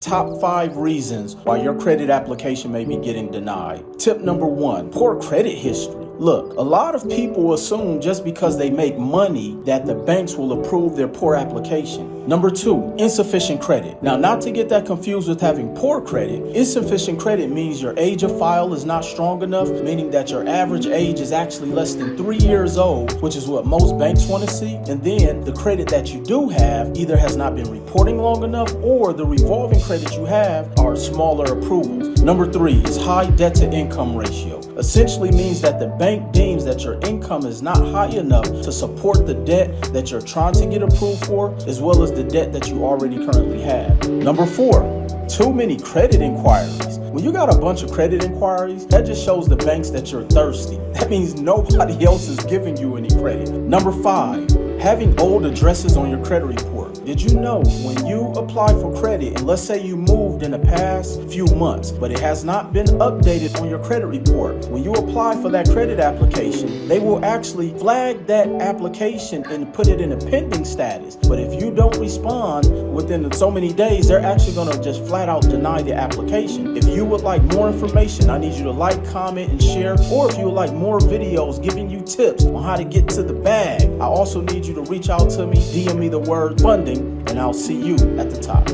Top 5 reasons why your credit application may be getting denied. Tip number 1, poor credit history. Look, a lot of people assume just because they make money that the banks will approve their poor application. Number 2, insufficient credit. Now, not to get that confused with having poor credit, insufficient credit means your age of file is not strong enough, meaning that your average age is actually less than 3 years old, which is what most banks want to see. And then the credit that you do have either has not been reporting long enough, or the revolving credit you have are smaller approvals. Number 3 is high debt to income ratio. Essentially means that the bank deems that your income is not high enough to support the debt that you're trying to get approved for, as well as the debt that you already currently have. Number 4, too many credit inquiries. When you got a bunch of credit inquiries, that just shows the banks that you're thirsty. That means nobody else is giving you any credit. Number 5, having old addresses on your credit report. Did you know when you apply for credit, and let's say you moved in the past few months, but it has not been updated on your credit report, when you apply for that credit application, they will actually flag that application and put it in a pending status. But if you don't respond within so many days, they're actually going to just flat out deny the application. If you would like more information, I need you to like, comment, and share. Or if you would like more videos giving you tips on how to get to the bag, I also need you to reach out to me, DM me the word funding, and I'll see you at the top.